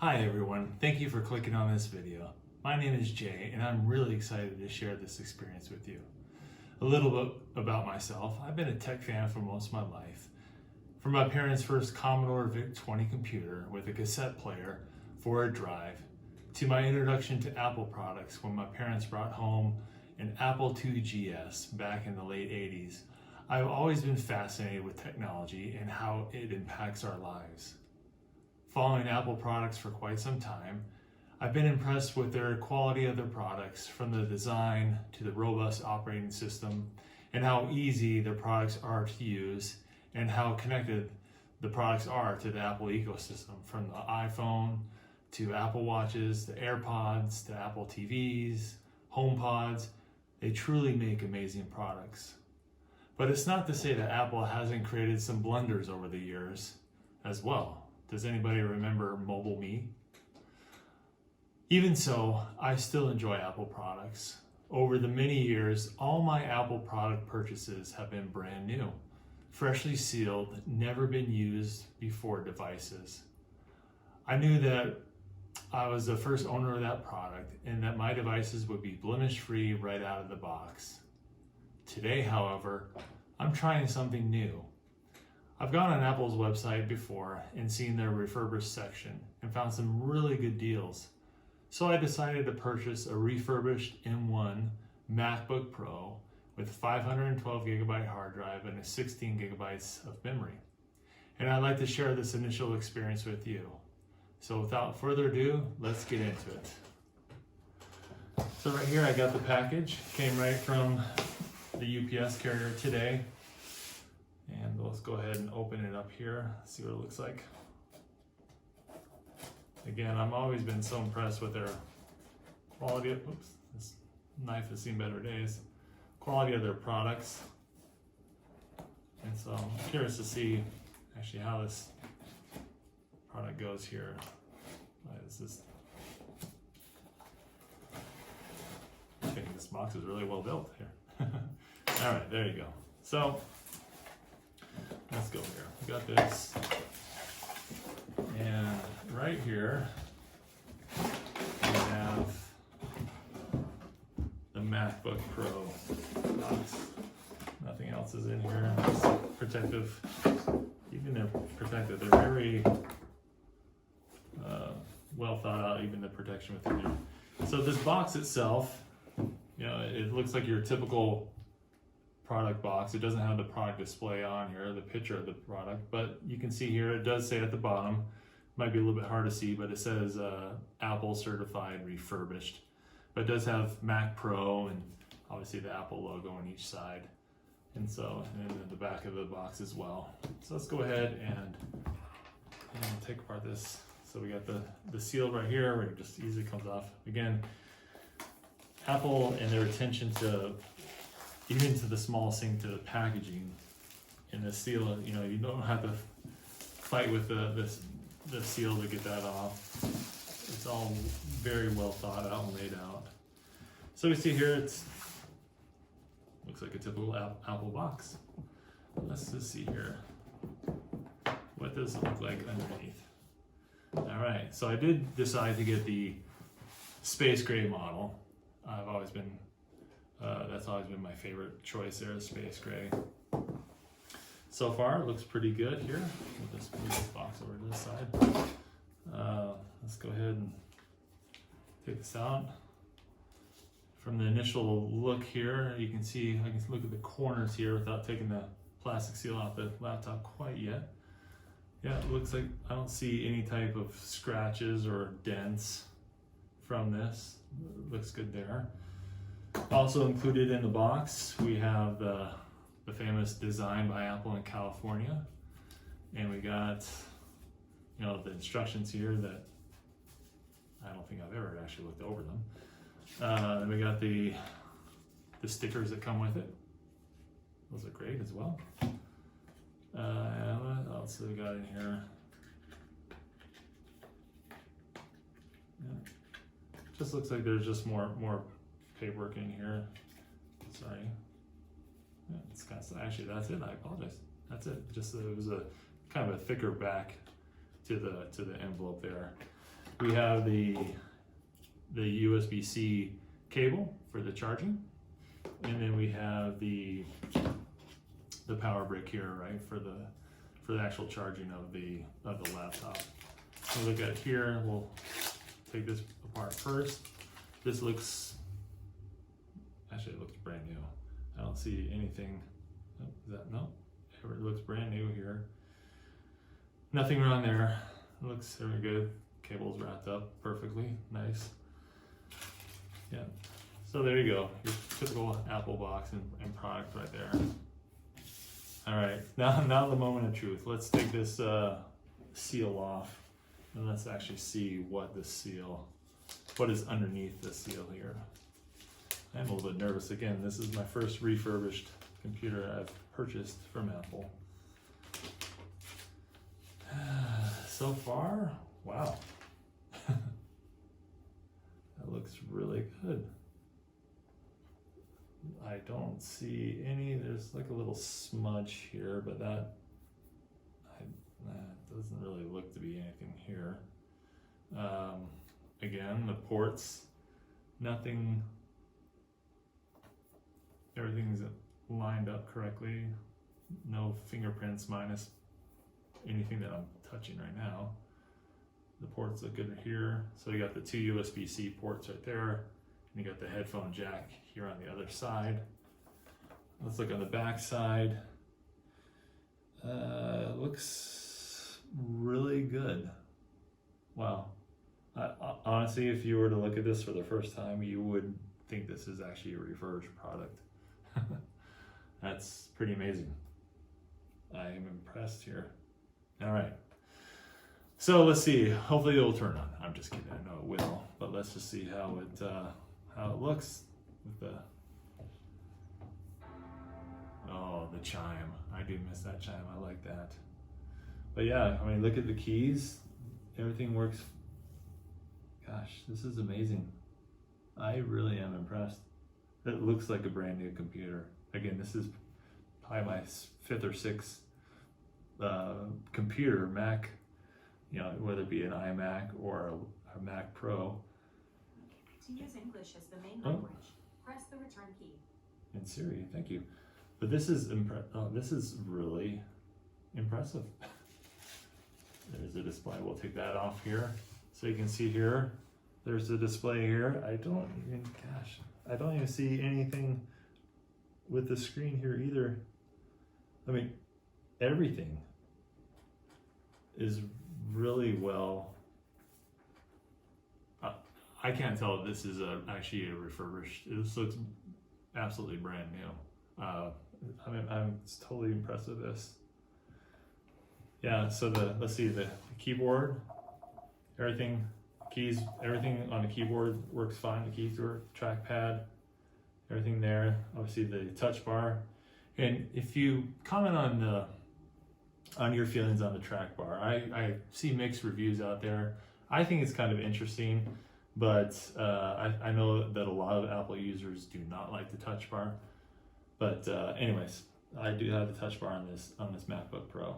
Hi everyone, thank you for clicking on this video. My name is Jay and I'm really excited to share this experience with you. A little bit about myself. I've been a tech fan for most of my life. From my parents' first Commodore VIC-20 computer with a cassette player for a drive, to my introduction to Apple products when my parents brought home an Apple II GS back in the late 80s, I've always been fascinated with technology and how it impacts our lives. Following Apple products for quite some time, I've been impressed with their quality of their products, from the design to the robust operating system, and how easy their products are to use and how connected the products are to the Apple ecosystem, from the iPhone to Apple Watches to AirPods to Apple TVs, HomePods. They truly make amazing products. But it's not to say that Apple hasn't created some blunders over the years as well. Does anybody remember Mobile Me? Even so, I still enjoy Apple products. Over the many years, all my Apple product purchases have been brand new, freshly sealed, never been used before devices. I knew that I was the first owner of that product and that my devices would be blemish-free right out of the box. Today, however, I'm trying something new. I've gone on Apple's website before and seen their refurbished section and found some really good deals. So I decided to purchase a refurbished M1 Macbook Pro with 512 gigabyte hard drive and a 16 gigabytes of memory. And I'd like to share this initial experience with you. So without further ado, let's get into it. So right here I got the package, came right from the UPS carrier today. And let's go ahead and open it up here, see what it looks like. Again, I've always been so impressed with their quality of, this knife has seen better days, quality of their products. And so I'm curious to see actually how this product goes here. I think this box is really well built here. All right, there you go. So let's go here. We got this, and right here we have the MacBook Pro box. Nothing else is in here. It's protective. Even they're protective. They're very well thought out. Even the protection within here. So this box itself, you know, it looks like your typical product box. It doesn't have the product display on here, the picture of the product, but you can see here it does say at the bottom, might be a little bit hard to see, but it says Apple certified refurbished. But it does have Mac Pro and obviously the Apple logo on each side, and then the back of the box as well. So let's go ahead and take apart this. So we got the seal right here where it just easily comes off. Again, Apple and their attention to even to the smallest thing, to the packaging and the seal, you know, you don't have to fight with the seal to get that off. It's all very well thought out and laid out. So we see here, it looks like a typical Apple box. Let's just see here. What does it look like underneath? All right, so I did decide to get the space gray model. I've always been that's always been my favorite choice there, space gray. So far, it looks pretty good here. We'll just move this box over to this side. Let's go ahead and take this out. From the initial look here, you can see, I can look at the corners here without taking the plastic seal off the laptop quite yet. Yeah, it looks like I don't see any type of scratches or dents from this. It looks good there. Also included in the box, we have the famous design by Apple in California, and we got, you know, the instructions here that I don't think I've ever actually looked over them. And we got the stickers that come with it. Those are great as well. What else do we got in here? Yeah. Just looks like there's just more paperwork in here. Sorry. Yeah, it's kind of, actually that's it. I apologize. That's it. Just it was a kind of a thicker back to the envelope there. we have the USB-C cable for the charging, and then we have the power brick here, right, for the actual charging of the laptop. So look at it here. We'll take this apart first. This looks, actually it looks brand new. I don't see anything. Oh, is that, no? It looks brand new here. Nothing wrong there. It looks very good. Cable's wrapped up perfectly. Nice. Yeah. So there you go. Your typical Apple box and product right there. All right. Now the moment of truth. Let's take this seal off and let's actually see what is underneath the seal here. I'm a little bit nervous again. This is my first refurbished computer I've purchased from Apple. So far, wow. That looks really good. I don't see any, there's like a little smudge here, but that doesn't really look to be anything here. Again, the ports, nothing, everything's lined up correctly. No fingerprints minus anything that I'm touching right now. The ports look good here. So you got the two USB-C ports right there, and you got the headphone jack here on the other side. Let's look on the back side. Looks really good. Wow. Honestly, if you were to look at this for the first time, you would think this is actually a refurbished product. That's pretty amazing. I am impressed here. All right. So let's see. Hopefully it will turn on. I'm just kidding. I know it will, but let's just see how it looks with the. Oh, the chime. I do miss that chime. I like that. But yeah, I mean, look at the keys. Everything works. Gosh, this is amazing. I really am impressed. It looks like a brand new computer. Again, this is probably my 5th or 6th computer, Mac, you know, whether it be an iMac or a Mac Pro. To use English as the main language, press the return key. And Siri, thank you. But this is this is really impressive. There's the display. We'll take that off here, so you can see here. There's the display here. I don't even see anything with the screen here either. I mean, everything is really well. I can't tell if this is actually a refurbished. This looks absolutely brand new. I'm totally impressed with this. Yeah. So let's see, the keyboard, everything, keys, everything on the keyboard works fine. The keys work, trackpad, everything there. Obviously the touch bar. And if you comment on your feelings on the track bar, I see mixed reviews out there. I think it's kind of interesting, but I know that a lot of Apple users do not like the touch bar. But anyways, I do have the touch bar on this MacBook Pro.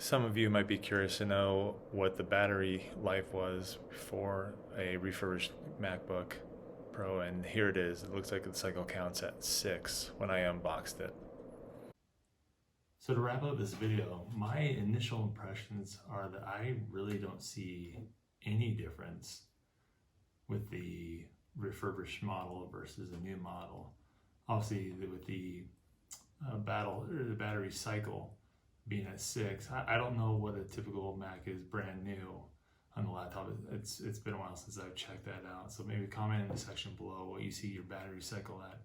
Some of you might be curious to know what the battery life was for a refurbished MacBook Pro, and here it is. It looks like the cycle counts at 6 when I unboxed it. So to wrap up this video, my initial impressions are that I really don't see any difference with the refurbished model versus a new model. Obviously, with the battery cycle being at 6, I don't know what a typical Mac is brand new on the laptop. It's been a while since I've checked that out. So maybe comment in the section below what you see your battery cycle at.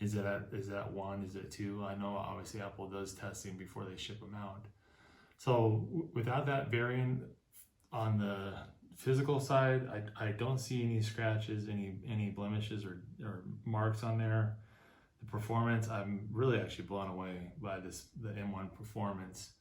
Is that 1? Is it 2? I know obviously Apple does testing before they ship them out. So without that varying on the physical side, I don't see any scratches, any blemishes or marks on there. The performance, I'm really actually blown away by the M1 performance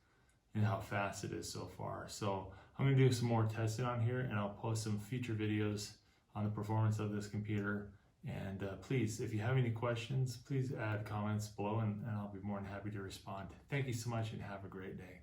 and how fast it is so far. So I'm going to do some more testing on here, and I'll post some future videos on the performance of this computer. And please, if you have any questions, please add comments below, and I'll be more than happy to respond. Thank you so much, and have a great day.